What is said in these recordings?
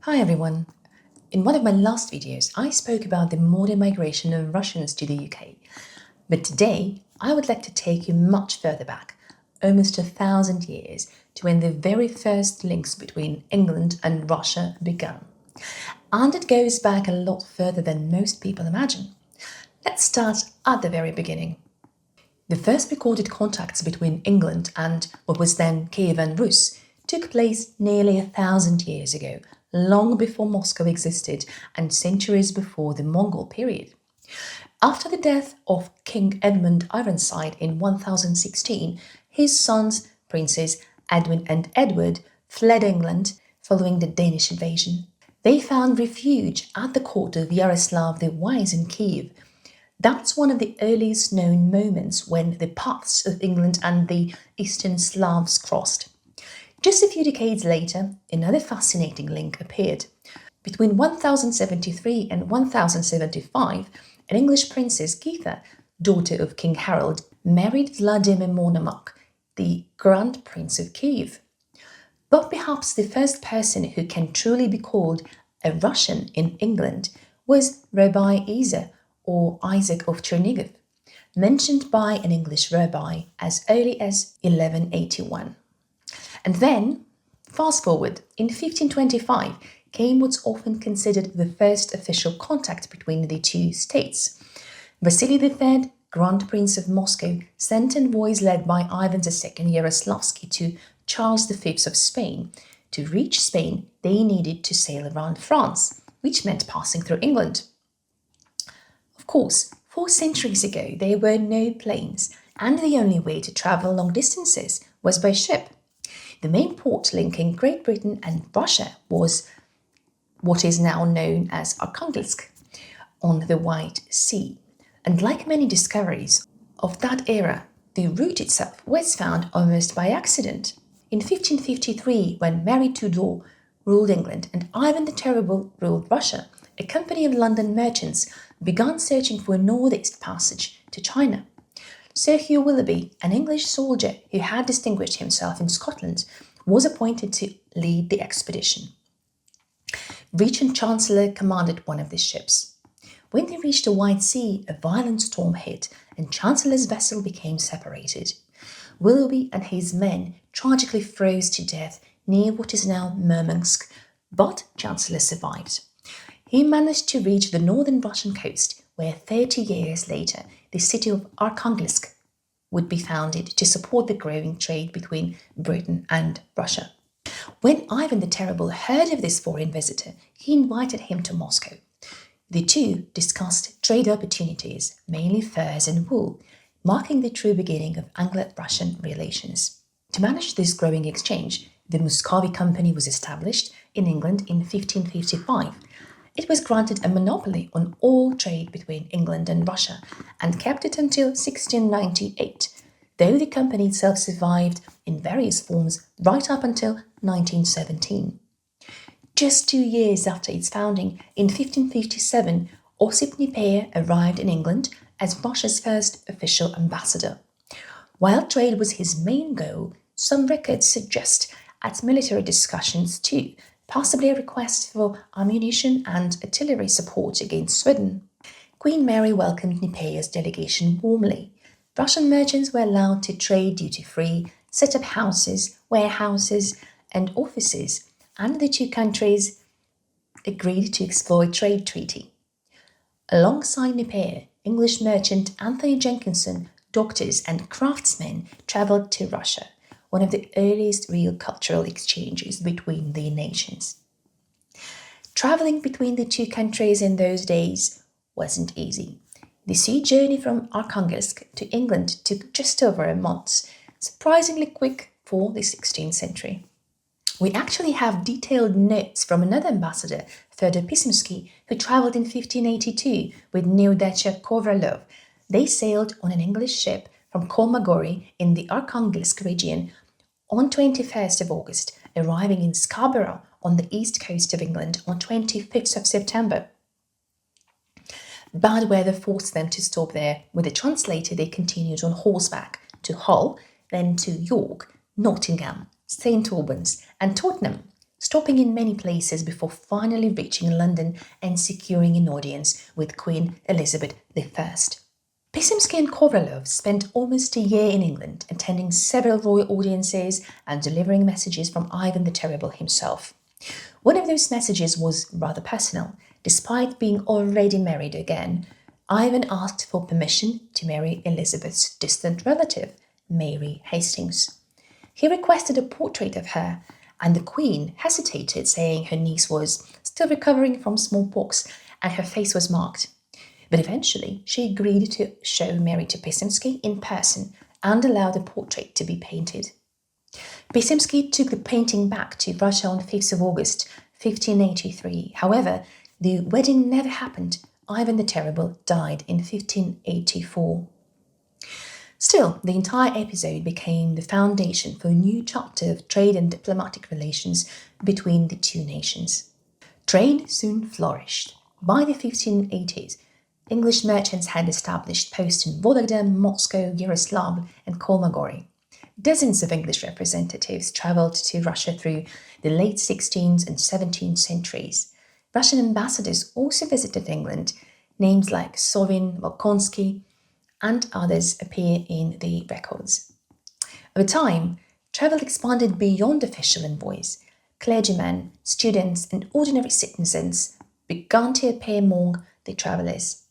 Hi everyone. In one of my last videos, I spoke about the modern migration of Russians to the UK. But today, I would like to take you much further back, almost 1,000 years, to when the very first links between England and Russia began. And it goes back a lot further than most people imagine. Let's start at the very beginning. The first recorded contacts between England and what was then Kievan Rus took place nearly 1,000 years ago, long before Moscow existed and centuries before the Mongol period. After the death of King Edmund Ironside in 1016, his sons, Princes Edwin and Edward, fled England following the Danish invasion. They found refuge at the court of Yaroslav the Wise in Kiev. That's one of the earliest known moments when the paths of England and the Eastern Slavs crossed. Just a few decades later, another fascinating link appeared. Between 1073 and 1075, an English princess, Geetha, daughter of King Harold, married Vladimir Monomakh, the Grand Prince of Kiev. But perhaps the first person who can truly be called a Russian in England was Rabbi Isa, or Isaac of Chernihiv, mentioned by an English rabbi as early as 1181. And then, fast forward, in 1525 came what's often considered the first official contact between the two states. Vasily III, Grand Prince of Moscow, sent envoys led by Ivan II Yaroslavsky to Charles V of Spain. To reach Spain, they needed to sail around France, which meant passing through England. Of course, 4 centuries ago, there were no planes, and the only way to travel long distances was by ship. The main port linking Great Britain and Russia was what is now known as Arkhangelsk on the White Sea. And like many discoveries of that era, the route itself was found almost by accident. In 1553, when Mary Tudor ruled England and Ivan the Terrible ruled Russia, a company of London merchants began searching for a northeast passage to China. Sir Hugh Willoughby, an English soldier who had distinguished himself in Scotland, was appointed to lead the expedition. Regent Chancellor commanded one of these ships. When they reached the White Sea, a violent storm hit and Chancellor's vessel became separated. Willoughby and his men tragically froze to death near what is now Murmansk, but Chancellor survived. He managed to reach the northern Russian coast, where 30 years later the city of Arkhangelsk would be founded to support the growing trade between Britain and Russia. When Ivan the Terrible heard of this foreign visitor, he invited him to Moscow. The two discussed trade opportunities, mainly furs and wool, marking the true beginning of Anglo-Russian relations. To manage this growing exchange, the Muscovy Company was established in England in 1555. It was granted a monopoly on all trade between England and Russia and kept it until 1698, though the company itself survived in various forms right up until 1917. Just 2 years after its founding, in 1557, Osip Nipeir arrived in England as Russia's first official ambassador. While trade was his main goal, some records suggest at military discussions too, possibly a request for ammunition and artillery support against Sweden. Queen Mary welcomed Nipeir's delegation warmly. Russian merchants were allowed to trade duty-free, set up houses, warehouses, and offices, and the two countries agreed to explore a trade treaty. Alongside Nipeir, English merchant Anthony Jenkinson, doctors and craftsmen travelled to Russia, one of the earliest real cultural exchanges between the nations. Travelling between the two countries in those days wasn't easy. The sea journey from Arkhangelsk to England took just over a month, surprisingly quick for the 16th century. We actually have detailed notes from another ambassador, Fyodor Pisimsky, who travelled in 1582 with Neodacha Kovralov. They sailed on an English ship from Kolmogorye in the Arkhangelsk region on 21st of August, arriving in Scarborough on the east coast of England on 25th of September. Bad weather forced them to stop there. With a translator, they continued on horseback to Hull, then to York, Nottingham, St Albans and Tottenham, stopping in many places before finally reaching London and securing an audience with Queen Elizabeth I. Pisemsky and Kovrelov spent almost a year in England, attending several royal audiences and delivering messages from Ivan the Terrible himself. One of those messages was rather personal. Despite being already married again, Ivan asked for permission to marry Elizabeth's distant relative, Mary Hastings. He requested a portrait of her, and the Queen hesitated, saying her niece was still recovering from smallpox and her face was marked. But eventually, she agreed to show Mary to Pisemsky in person and allow the portrait to be painted. Pisemsky took the painting back to Russia on 5th of August, 1583. However, the wedding never happened. Ivan the Terrible died in 1584. Still, the entire episode became the foundation for a new chapter of trade and diplomatic relations between the two nations. Trade soon flourished. By the 1580s, English merchants had established posts in Vologda, Moscow, Yaroslavl, and Kolmogorye. Dozens of English representatives travelled to Russia through the late 16th and 17th centuries. Russian ambassadors also visited England. Names like Sovin, Volkonsky, and others appear in the records. Over time, travel expanded beyond official envoys. Clergymen, students, and ordinary citizens began to appear among the travellers.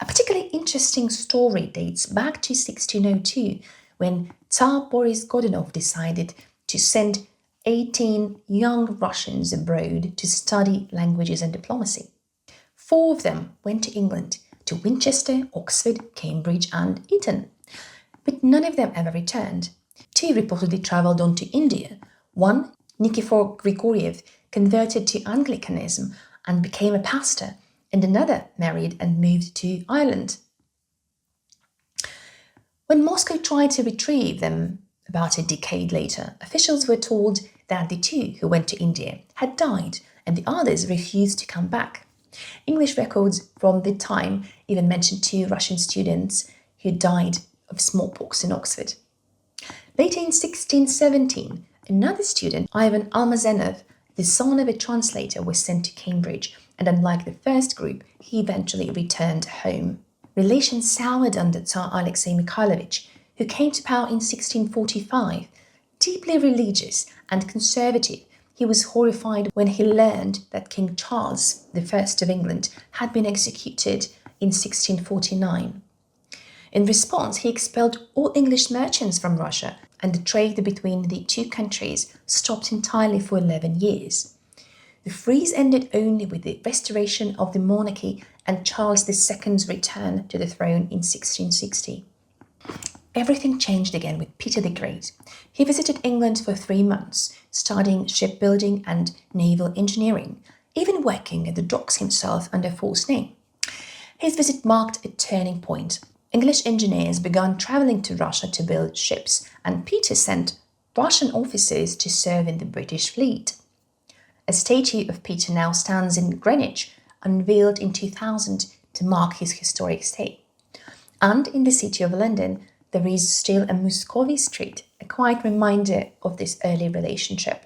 A particularly interesting story dates back to 1602, when Tsar Boris Godunov decided to send 18 young Russians abroad to study languages and diplomacy. 4 of them went to England, to Winchester, Oxford, Cambridge, and Eton. But none of them ever returned. 2 reportedly travelled on to India. One, Nikifor Grigoriev, converted to Anglicanism and became a pastor, and another married and moved to Ireland. When Moscow tried to retrieve them about a decade later, officials were told that the 2 who went to India had died and the others refused to come back. English records from the time even mention 2 Russian students who died of smallpox in Oxford. Later in 1617, another student, Ivan Almazenov, the son of a translator, was sent to Cambridge, and unlike the first group, he eventually returned home. Relations soured under Tsar Alexei Mikhailovich, who came to power in 1645. Deeply religious and conservative, he was horrified when he learned that King Charles I of England had been executed in 1649. In response, he expelled all English merchants from Russia, and the trade between the 2 countries stopped entirely for 11 years. The freeze ended only with the restoration of the monarchy and Charles II's return to the throne in 1660. Everything changed again with Peter the Great. He visited England for 3 months, studying shipbuilding and naval engineering, even working at the docks himself under a false name. His visit marked a turning point. English engineers began travelling to Russia to build ships, and Peter sent Russian officers to serve in the British fleet. A statue of Peter now stands in Greenwich, unveiled in 2000 to mark his historic stay. And in the city of London, there is still a Muscovy Street, a quiet reminder of this early relationship.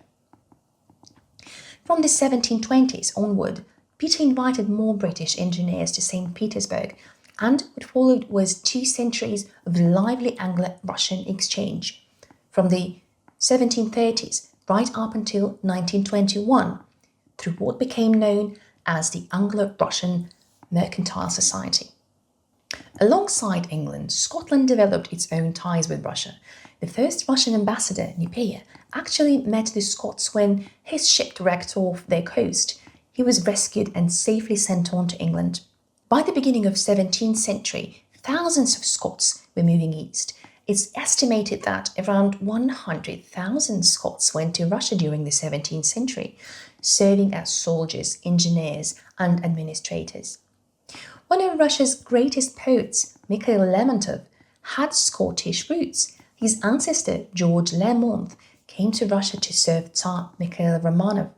From the 1720s onward, Peter invited more British engineers to St. Petersburg, and what followed was 2 centuries of lively Anglo-Russian exchange. From the 1730s right up until 1921, through what became known as the Anglo-Russian Mercantile Society. Alongside England, Scotland developed its own ties with Russia. The first Russian ambassador, Nepeia, actually met the Scots when his ship wrecked off their coast. He was rescued and safely sent on to England. By the beginning of 17th century, thousands of Scots were moving east. It's estimated that around 100,000 Scots went to Russia during the 17th century, serving as soldiers, engineers, and administrators. One of Russia's greatest poets, Mikhail Lermontov, had Scottish roots. His ancestor, George Lermont, came to Russia to serve Tsar Mikhail Romanov.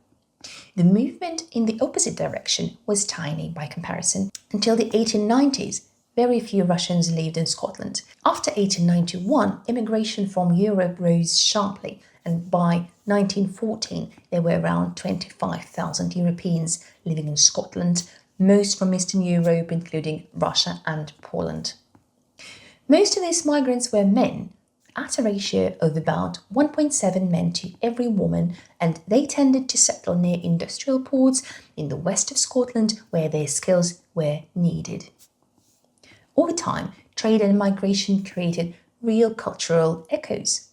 The movement in the opposite direction was tiny by comparison. Until the 1890s, very few Russians lived in Scotland. After 1891, immigration from Europe rose sharply, and by 1914 there were around 25,000 Europeans living in Scotland, most from Eastern Europe, including Russia and Poland. Most of these migrants were men, at a ratio of about 1.7 men to every woman, and they tended to settle near industrial ports in the west of Scotland where their skills were needed. Over time, trade and migration created real cultural echoes.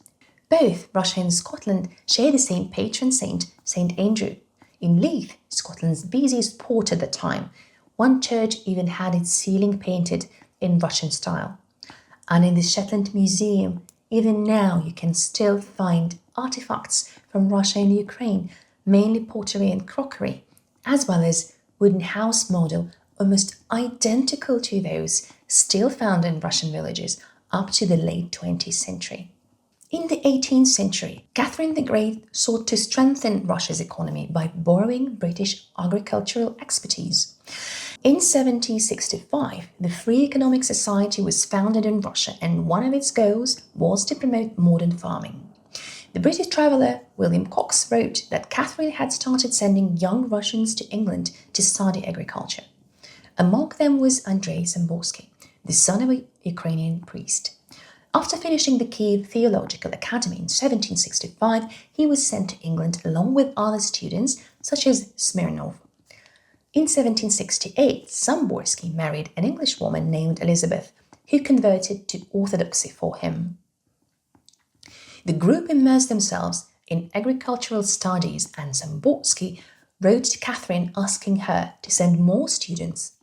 Both Russia and Scotland share the same patron saint, St. Andrew. In Leith, Scotland's busiest port at the time, one church even had its ceiling painted in Russian style. And in the Shetland Museum, even now you can still find artifacts from Russia and Ukraine, mainly pottery and crockery, as well as wooden house model almost identical to those still found in Russian villages up to the late 20th century. In the 18th century, Catherine the Great sought to strengthen Russia's economy by borrowing British agricultural expertise. In 1765, the Free Economic Society was founded in Russia, and one of its goals was to promote modern farming. The British traveller William Cox wrote that Catherine had started sending young Russians to England to study agriculture. Among them was Andrei Samborsky, the son of a Ukrainian priest. After finishing the Kiev Theological Academy in 1765, he was sent to England along with other students such as Smirnov. In 1768, Samborsky married an Englishwoman named Elizabeth, who converted to Orthodoxy for him. The group immersed themselves in agricultural studies, and Samborsky wrote to Catherine asking her to send more students.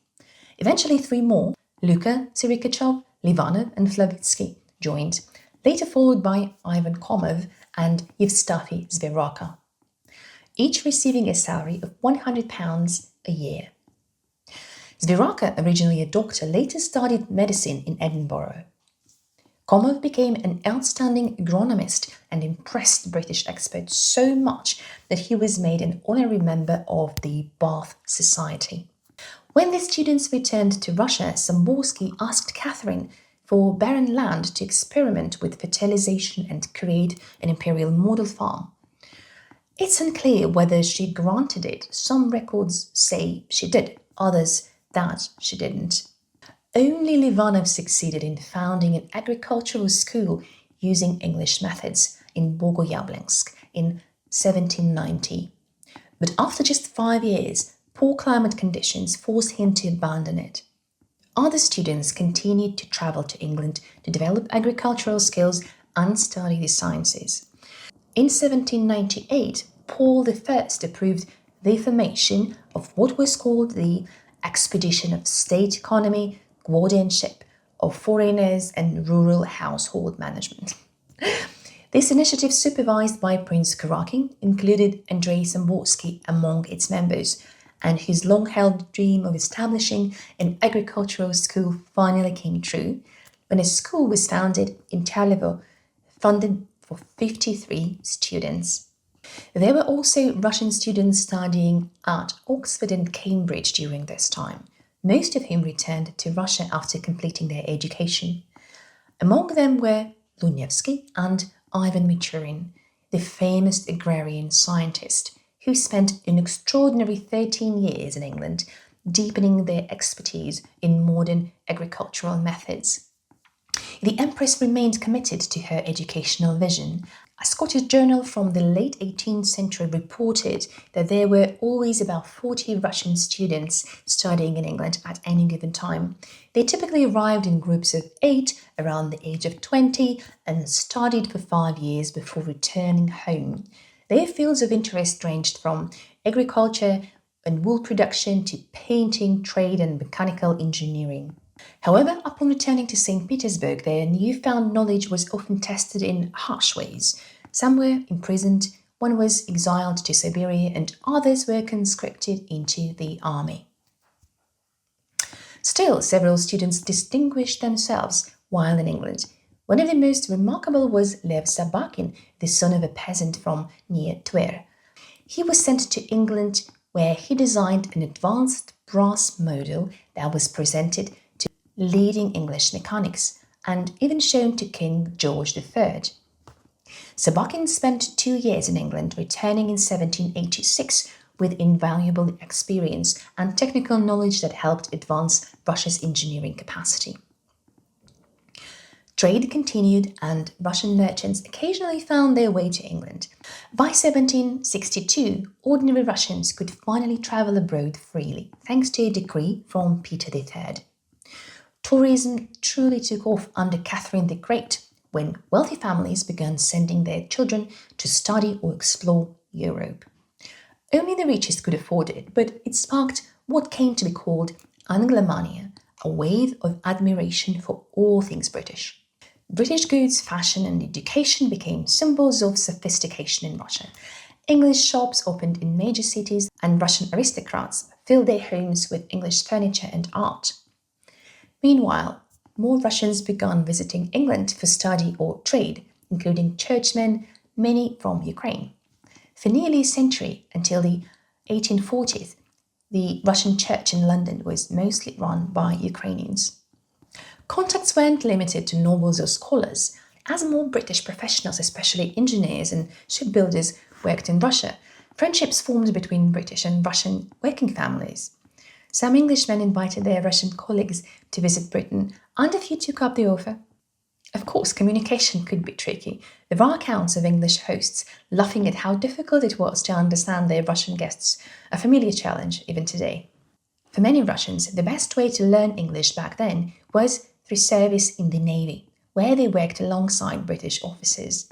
Eventually, 3 more, Luka Sirikachov, Livanov, and Flavitsky, joined, later followed by Ivan Komov and Yevstafi Zveraka, each receiving a salary of £100 a year. Zveraka, originally a doctor, later studied medicine in Edinburgh. Komov became an outstanding agronomist and impressed British experts so much that he was made an honorary member of the Bath Society. When the students returned to Russia, Samborsky asked Catherine for barren land to experiment with fertilization and create an imperial model farm. It's unclear whether she granted it. Some records say she did, others that she didn't. Only Livanov succeeded in founding an agricultural school using English methods in Bogoyablinsk in 1790. But after just 5 years, poor climate conditions forced him to abandon it. Other students continued to travel to England to develop agricultural skills and study the sciences. In 1798, Paul I approved the formation of what was called the Expedition of State Economy, Guardianship of Foreigners and Rural Household Management. This initiative, supervised by Prince Kurakin, included Andrei Samborsky among its members, and his long-held dream of establishing an agricultural school finally came true when a school was founded in Charlevoix, funded for 53 students. There were also Russian students studying at Oxford and Cambridge during this time, most of whom returned to Russia after completing their education. Among them were Lunievsky and Ivan Michurin, the famous agrarian scientist, who spent an extraordinary 13 years in England, deepening their expertise in modern agricultural methods. The Empress remained committed to her educational vision. A Scottish journal from the late 18th century reported that there were always about 40 Russian students studying in England at any given time. They typically arrived in groups of 8 around the age of 20 and studied for 5 years before returning home. Their fields of interest ranged from agriculture and wool production to painting, trade, and mechanical engineering. However, upon returning to St. Petersburg, their newfound knowledge was often tested in harsh ways. Some were imprisoned, one was exiled to Siberia, and others were conscripted into the army. Still, several students distinguished themselves while in England. One of the most remarkable was Lev Sabakin, the son of a peasant from near Tver. He was sent to England, where he designed an advanced brass model that was presented to leading English mechanics and even shown to King George III. Sabakin spent 2 years in England, returning in 1786 with invaluable experience and technical knowledge that helped advance Russia's engineering capacity. Trade continued and Russian merchants occasionally found their way to England. By 1762, ordinary Russians could finally travel abroad freely, thanks to a decree from Peter III. Tourism truly took off under Catherine the Great, when wealthy families began sending their children to study or explore Europe. Only the richest could afford it, but it sparked what came to be called Anglomania, a wave of admiration for all things British. British goods, fashion, and education became symbols of sophistication in Russia. English shops opened in major cities, and Russian aristocrats filled their homes with English furniture and art. Meanwhile, more Russians began visiting England for study or trade, including churchmen, many from Ukraine. For nearly a century, until the 1840s, the Russian church in London was mostly run by Ukrainians. Contacts weren't limited to nobles or scholars. As more British professionals, especially engineers and shipbuilders, worked in Russia, friendships formed between British and Russian working families. Some Englishmen invited their Russian colleagues to visit Britain, and a few took up the offer. Of course, communication could be tricky. There are accounts of English hosts laughing at how difficult it was to understand their Russian guests, a familiar challenge even today. For many Russians, the best way to learn English back then was through service in the Navy, where they worked alongside British officers.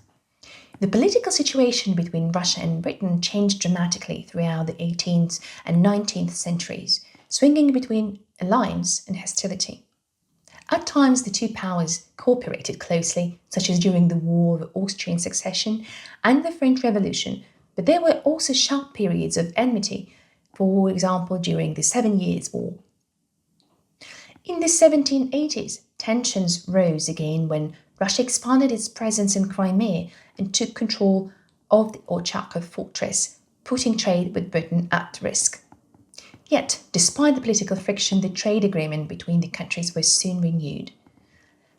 The political situation between Russia and Britain changed dramatically throughout the 18th and 19th centuries, swinging between alliance and hostility. At times, the two powers cooperated closely, such as during the War of Austrian Succession and the French Revolution, but there were also sharp periods of enmity, for example, during the 7 Years' War. In the 1780s, tensions rose again when Russia expanded its presence in Crimea and took control of the Ochakov fortress, putting trade with Britain at risk. Yet, despite the political friction, the trade agreement between the countries was soon renewed.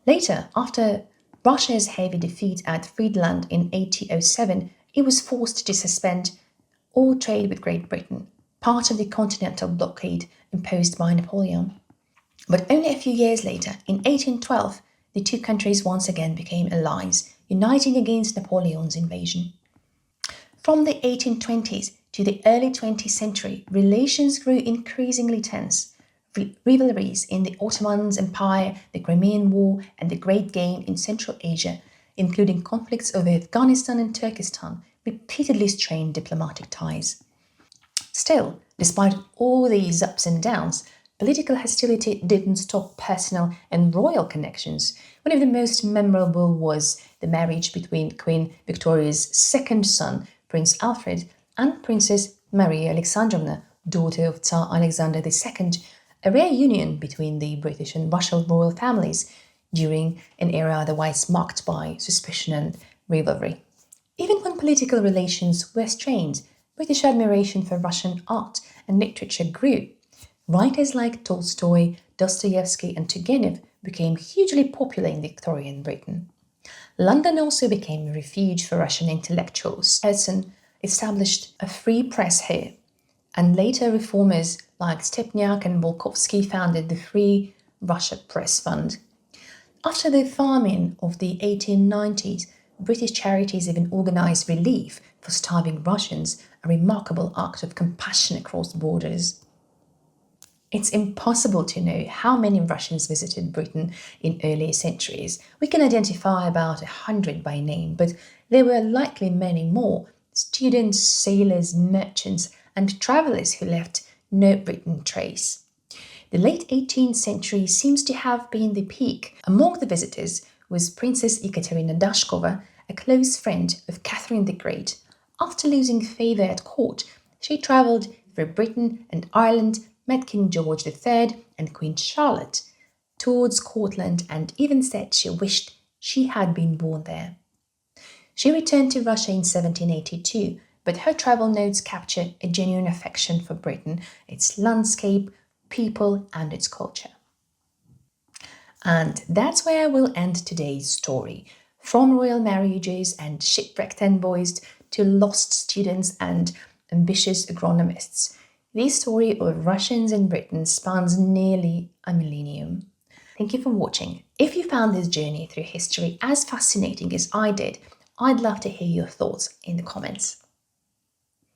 Later, after Russia's heavy defeat at Friedland in 1807, it was forced to suspend all trade with Great Britain, part of the continental blockade imposed by Napoleon. But only a few years later, in 1812, the two countries once again became allies, uniting against Napoleon's invasion. From the 1820s to the early 20th century, relations grew increasingly tense. Rivalries in the Ottoman Empire, the Crimean War, and the Great Game in Central Asia, including conflicts over Afghanistan and Turkestan, repeatedly strained diplomatic ties. Still, despite all these ups and downs, political hostility didn't stop personal and royal connections. One of the most memorable was the marriage between Queen Victoria's second son, Prince Alfred, and Princess Maria Alexandrovna, daughter of Tsar Alexander II, a rare union between the British and Russian royal families during an era otherwise marked by suspicion and rivalry. Even when political relations were strained, British admiration for Russian art and literature grew. Writers like Tolstoy, Dostoevsky, and Turgenev became hugely popular in Victorian Britain. London also became a refuge for Russian intellectuals. Herzen established a free press here, and later reformers like Stepniak and Bolkovsky founded the Free Russia Press Fund. After the famine of the 1890s, British charities even organized relief for starving Russians, a remarkable act of compassion across borders. It's impossible to know how many Russians visited Britain in earlier centuries. We can identify about 100 by name, but there were likely many more: students, sailors, merchants, and travelers who left no written trace. The late 18th century seems to have been the peak. Among the visitors was Princess Ekaterina Dashkova, a close friend of Catherine the Great. After losing favour at court, she travelled through Britain and Ireland, met King George III and Queen Charlotte, toured Scotland, and even said she wished she had been born there. She returned to Russia in 1782, but her travel notes capture a genuine affection for Britain, its landscape, people, and its culture. And that's where we'll end today's story. From royal marriages and shipwrecked envoys to lost students and ambitious agronomists, the story of Russians in Britain spans nearly a millennium. Thank you for watching. If you found this journey through history as fascinating as I did, I'd love to hear your thoughts in the comments.